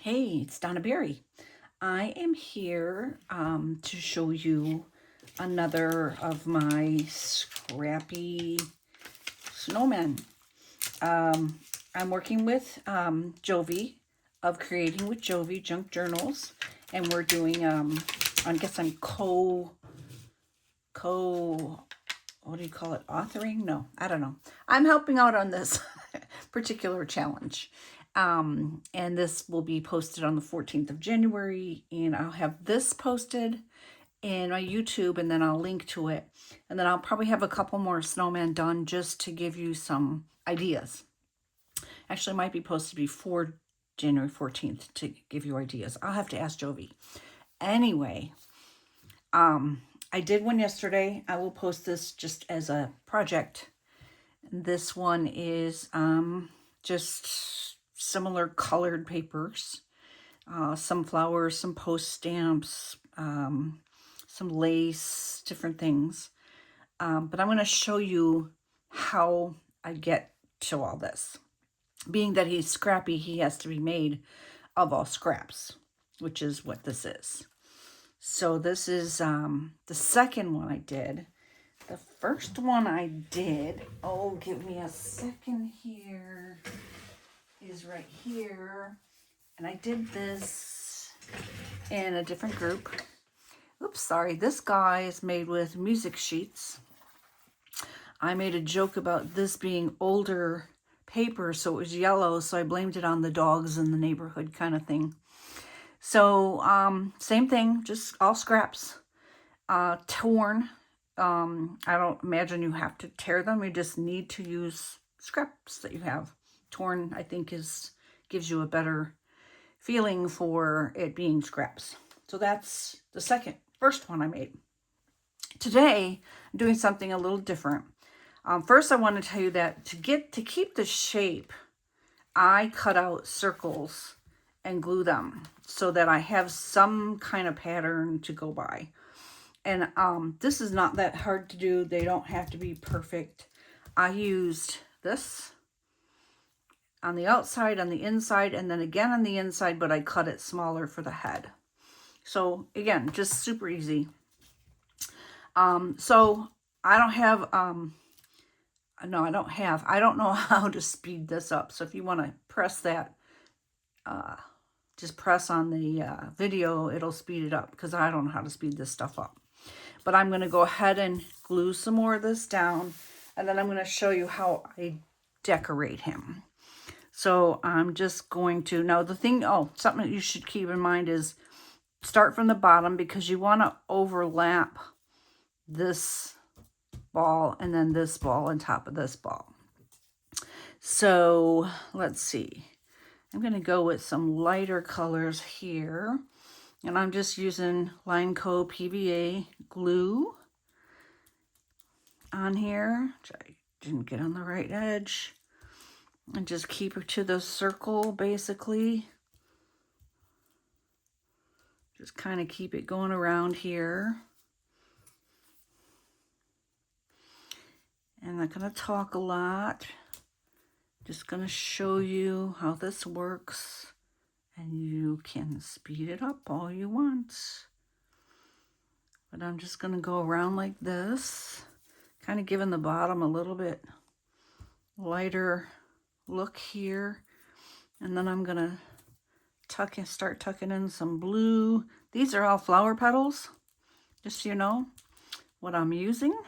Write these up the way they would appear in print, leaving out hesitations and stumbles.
Hey, it's Donna Berry. I am here to show you another of my Scrappy Snowman. I'm working with Jovi of Creating with Jovi Junk Journals, and we're doing, I guess I'm what do you call it? Authoring? No, I don't know. I'm helping out on this particular challenge. And this will be posted on the 14th of January, and I'll have this posted in my YouTube, and then I'll link to it. And then I'll probably have a couple more snowmen done just to give you some ideas. Actually, it might be posted before January 14th to give you ideas. I'll have to ask Jovi. Anyway, I did one yesterday. I will post this just as a project. This one is just similar colored papers, some flowers, some post stamps, some lace, different things. But I'm going to show you how I get to all this. Being that he's Scrappy, he has to be made of all scraps, which is what this is. So this is the second one I did. The first one I did, oh, give me a second here, is right here. And I did this in a different group. Oops, sorry. This guy is made with music sheets. I made a joke about this being older paper, so it was yellow, so I blamed it on the dogs in the neighborhood kind of thing. So, same thing, just all scraps, torn. I don't imagine you have to tear them. You just need to use scraps that you have. Torn, I think, gives you a better feeling for it being scraps. So that's the first one I made. Today, I'm doing something a little different. First, I want to tell you that to keep the shape, I cut out circles and glue them so that I have some kind of pattern to go by. And this is not that hard to do. They don't have to be perfect. I used this on the outside, on the inside, and then again on the inside, but I cut it smaller for the head. So again, just super easy. So I don't have, I don't know how to speed this up. So if you want to press that, just press on the video, it'll speed it up because I don't know how to speed this stuff up. But I'm going to go ahead and glue some more of this down, and then I'm going to show you how I decorate him. So I'm just going to, now the thing, something that you should keep in mind is start from the bottom because you want to overlap this ball and then this ball on top of this ball. So let's see. I'm going to go with some lighter colors here. And I'm just using Line Co. PVA glue on here, which I didn't get on the right edge. And just keep it to the circle, basically. Just kind of keep it going around here. And I'm not going to talk a lot. Just going to show you how this works. And you can speed it up all you want. But I'm just going to go around like this. Kind of giving the bottom a little bit lighter look here. And then I'm going to start tucking in some blue. These are all flower petals. Just so you know what I'm using.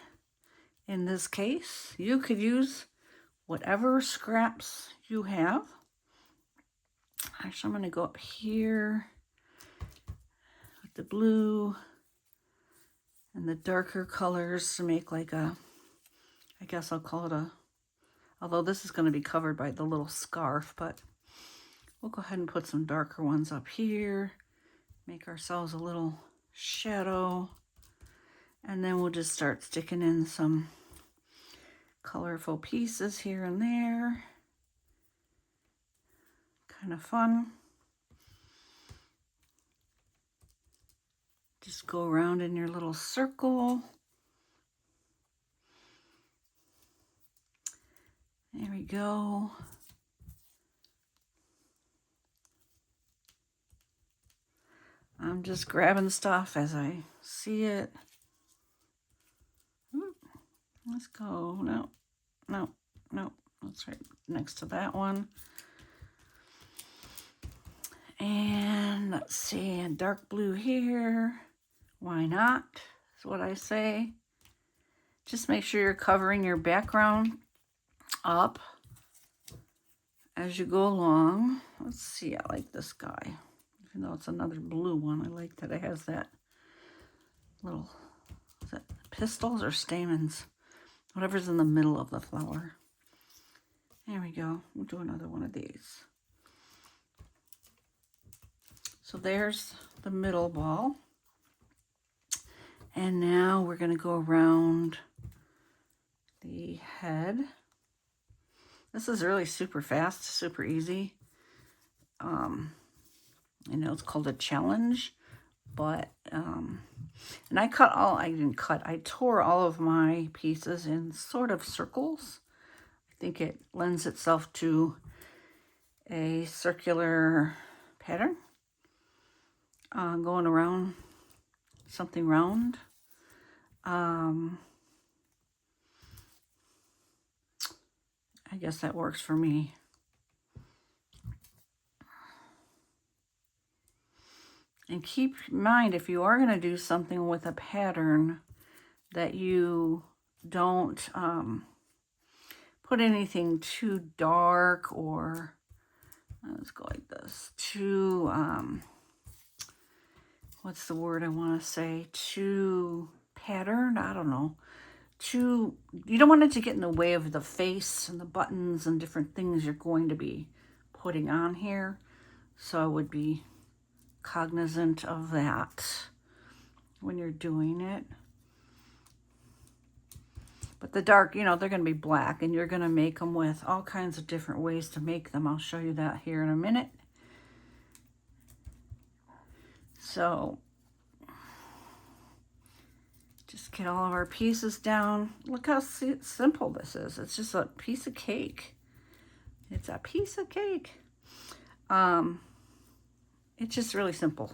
In this case, you could use whatever scraps you have. Actually, I'm going to go up here with the blue and the darker colors to make like a, I guess I'll call it a, although this is going to be covered by the little scarf, but we'll go ahead and put some darker ones up here, make ourselves a little shadow, and then we'll just start sticking in some colorful pieces here and there. Kind of fun. Just go around in your little circle. There we go. I'm just grabbing stuff as I see it. Let's go. No, no, no. That's right next to that one. And let's see, a dark blue here. Why not? Is what I say. Just make sure you're covering your background up as you go along. Let's see, I like this guy. Even though it's another blue one, I like that it has that little, is that pistils or stamens? Whatever's in the middle of the flower. There we go. We'll do another one of these. So there's the middle ball. And now we're going to go around the head. This is really super fast, super easy. I know it's called a challenge, but, and I tore all of my pieces in sort of circles. I think it lends itself to a circular pattern, going around something round. I guess that works for me. And keep in mind, if you are going to do something with a pattern, that you don't put anything too dark or, let's go like this, too, what's the word I want to say, too patterned, I don't know, you don't want it to get in the way of the face and the buttons and different things you're going to be putting on here. So I would be cognizant of that when you're doing it. But the dark, they're going to be black, and you're going to make them with all kinds of different ways to make them. I'll show you that here in a minute. So just get all of our pieces down. Look how simple this is. It's just a piece of cake. It's a piece of cake. It's just really simple.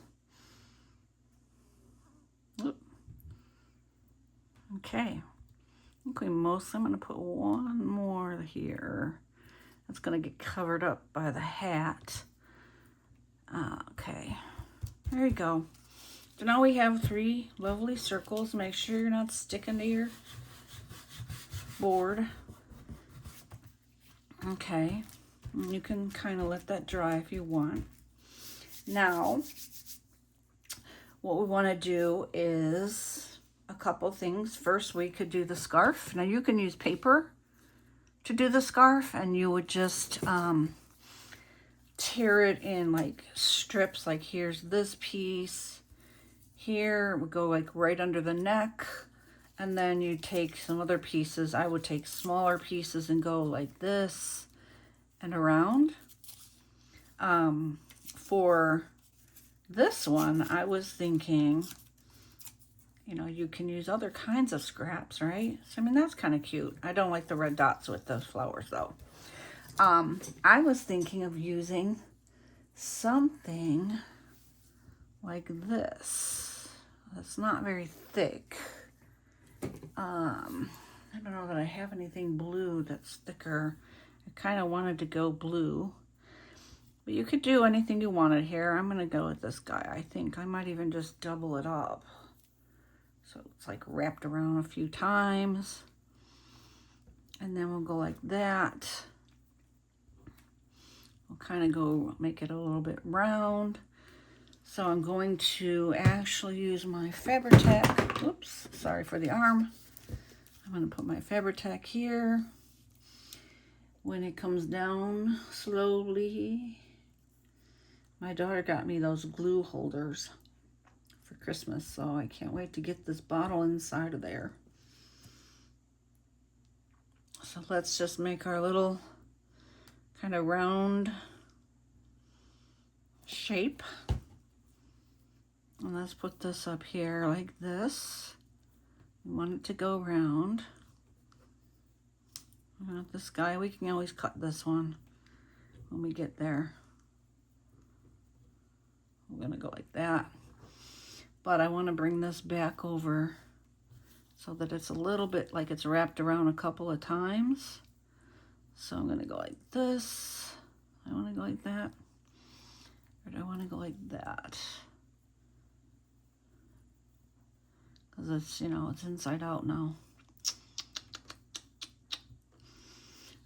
Oop. Okay. Okay, mostly I'm going to put one more here. That's going to get covered up by the hat. Okay. There you go. So now we have 3 lovely circles. Make sure you're not sticking to your board. Okay. You can kind of let that dry if you want. Now, what we want to do is a couple things. First, we could do the scarf. Now, you can use paper to do the scarf, and you would just tear it in like strips. Like here's this piece. Here we go like right under the neck, and then you take some other pieces. I would take smaller pieces and go like this and around. For this one, I was thinking, you can use other kinds of scraps, right? So, I mean, that's kind of cute. I don't like the red dots with those flowers, though. I was thinking of using something like this. It's not very thick. I don't know that I have anything blue that's thicker. I kind of wanted to go blue. But you could do anything you wanted here. I'm going to go with this guy. I think I might even just double it up. So it's like wrapped around a few times. And then we'll go like that. We'll kind of go make it a little bit round. So I'm going to actually use my Fabri-Tac. Oops, sorry for the arm. I'm going to put my Fabri-Tac here. When it comes down slowly. My daughter got me those glue holders for Christmas, so I can't wait to get this bottle inside of there. So let's just make our little kind of round shape. And let's put this up here like this. We want it to go round. This guy, we can always cut this one when we get there. We're gonna go like that. but I want to bring this back over so that it's a little bit like it's wrapped around a couple of times. So I'm going to go like this. I want to go like that. Or do I want to go like that? Because it's, you know, it's inside out now.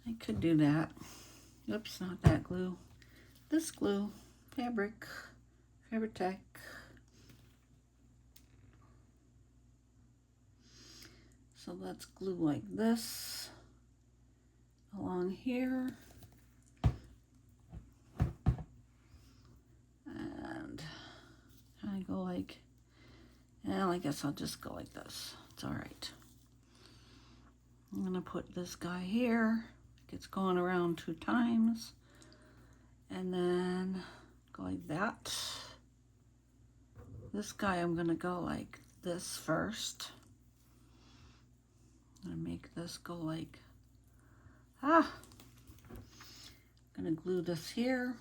I could do that. Oops, not that glue. This glue, fabric, Fabri-Tac. So let's glue like this along here. And I go like, well, I guess I'll just go like this. It's all right. I'm gonna put this guy here. It's going around 2 times. And then go like that. This guy I'm gonna go like this first. I'm gonna make this go like, I'm gonna glue this here.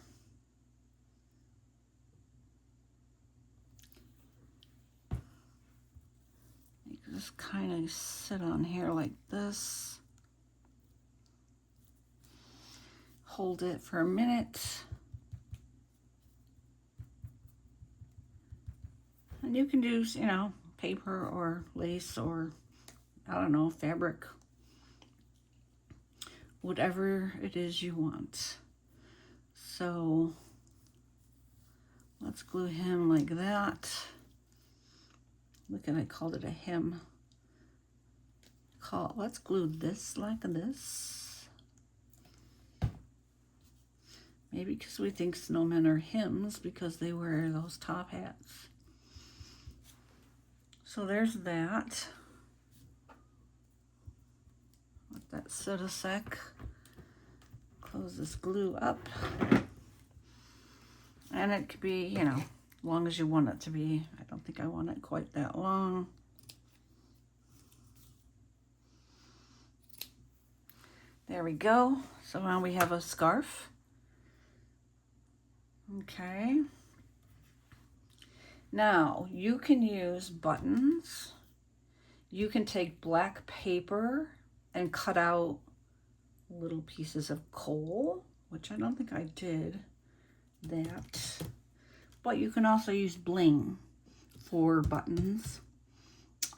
Make this kind of sit on here like this. Hold it for a minute. And you can use, you know, paper or lace or, I don't know, fabric. Whatever it is you want. So let's glue him like that. Look, at I called it a hem. Let's glue this like this. Maybe because we think snowmen are hymns because they wear those top hats. So there's that. Let that sit a sec. Close this glue up. And it could be, you know, long as you want it to be. I don't think I want it quite that long. There we go. So now we have a scarf. Okay. Now you can use buttons. You can take black paper and cut out little pieces of coal, which I don't think I did that. But you can also use bling for buttons,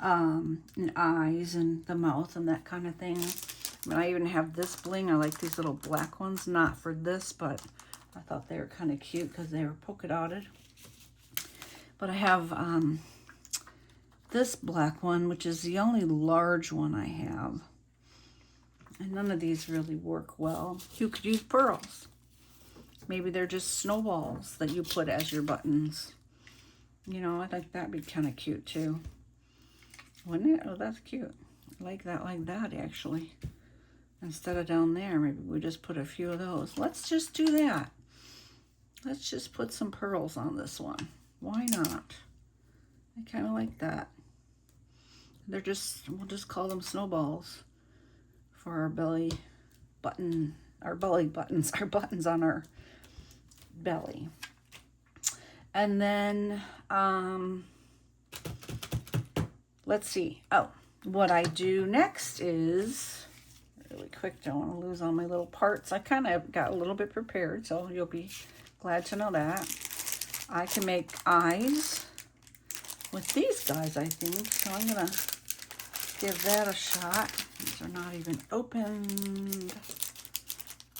and eyes and the mouth and that kind of thing. I mean, I even have this bling. I like these little black ones, not for this, but I thought they were kind of cute because they were polka dotted. But I have this black one, which is the only large one I have. And none of these really work well. You could use pearls. Maybe they're just snowballs that you put as your buttons. You know, I think that'd be kind of cute too. Wouldn't it? Oh, that's cute. I like that actually. Instead of down there, maybe we just put a few of those. Let's just do that. Let's just put some pearls on this one. Why not? I kind of like that. They're just, we'll just call them snowballs for our belly button, our belly buttons, our buttons on our belly. And then, let's see. Oh, what I do next is, really quick, don't want to lose all my little parts. I kind of got a little bit prepared, so you'll be glad to know that. I can make eyes with these guys, I think. So I'm going to give that a shot. These are not even opened.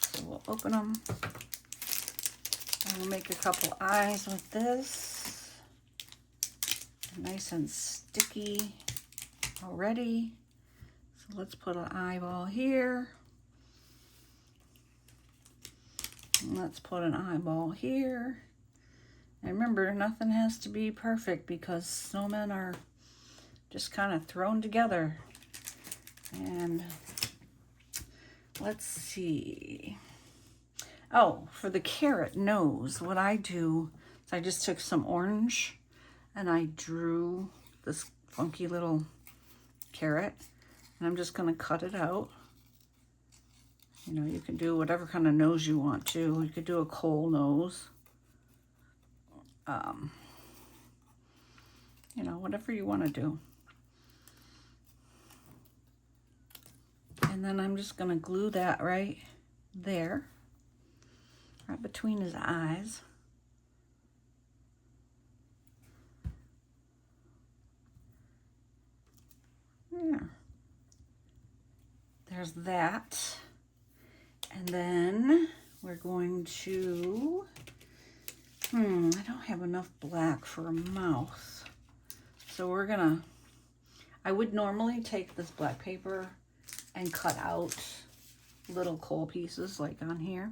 So we'll open them. And we'll make a couple eyes with this. Nice and sticky already. So let's put an eyeball here. And let's put an eyeball here. And remember, nothing has to be perfect because snowmen are just kind of thrown together. And let's see. Oh, for the carrot nose, what I do is I just took some orange and I drew this funky little carrot. And I'm just going to cut it out. You know, you can do whatever kind of nose you want to. You could do a coal nose. you know, whatever you want to do. And then I'm just going to glue that right there, right between his eyes. Yeah. There's that. And then we're going to, I don't have enough black for a mouth. So we're gonna, I would normally take this black paper and cut out little coal pieces like on here.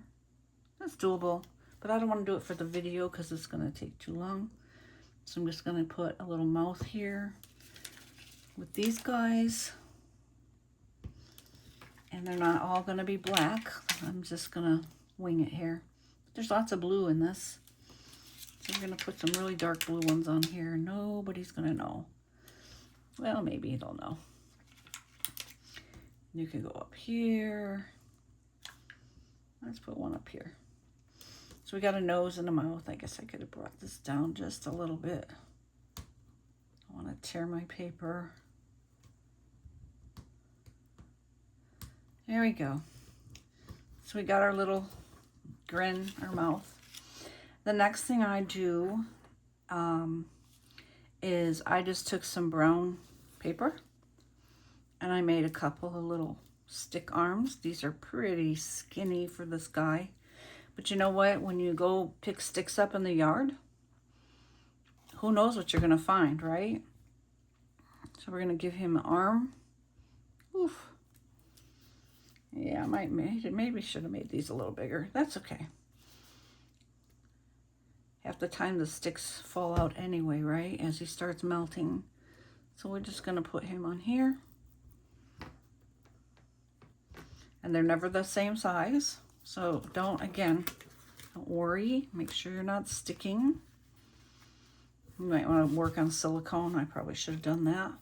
That's doable, but I don't want to do it for the video because it's gonna take too long. So I'm just gonna put a little mouth here with these guys. And they're not all going to be black. I'm just going to wing it here. There's lots of blue in this. So we're going to put some really dark blue ones on here. Nobody's going to know. Well, maybe they'll know. You can go up here. Let's put one up here. So we got a nose and a mouth. I guess I could have brought this down just a little bit. I want to tear my paper. There we go. So we got our little grin, our mouth. The next thing I do is I just took some brown paper and I made a couple of little stick arms. These are pretty skinny for this guy. But you know what? When you go pick sticks up in the yard, who knows what you're going to find, right? So we're going to give him an arm. Oof. Yeah, I maybe should have made these a little bigger. That's okay. Half the time the sticks fall out anyway, right? As he starts melting. So we're just going to put him on here. And they're never the same size. So don't worry. Make sure you're not sticking. You might want to work on silicone. I probably should have done that.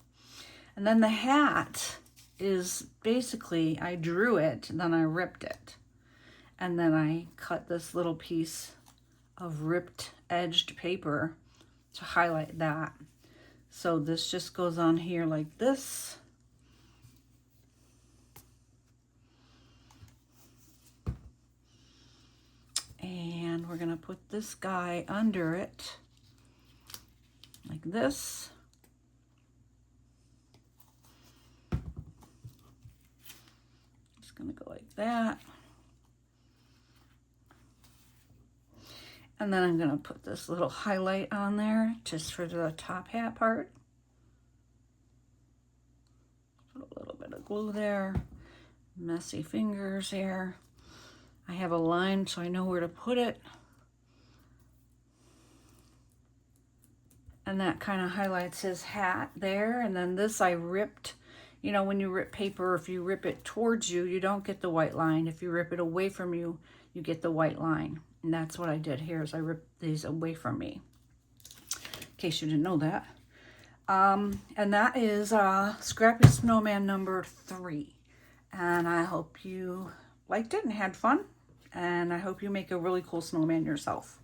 And then the hat is basically, I drew it, then I ripped it. And then I cut this little piece of ripped edged paper to highlight that. So this just goes on here like this. And we're gonna put this guy under it like this. Gonna go like that. And then I'm gonna put this little highlight on there just for the top hat part. Put a little bit of glue there. Messy fingers here. I have a line so I know where to put it. And that kind of highlights his hat there. And then this I ripped. You know, when you rip paper, if you rip it towards you, you don't get the white line. If you rip it away from you, you get the white line. And that's what I did here, is I ripped these away from me. In case you didn't know that. And that is Scrappy Snowman number 3. And I hope you liked it and had fun. And I hope you make a really cool snowman yourself.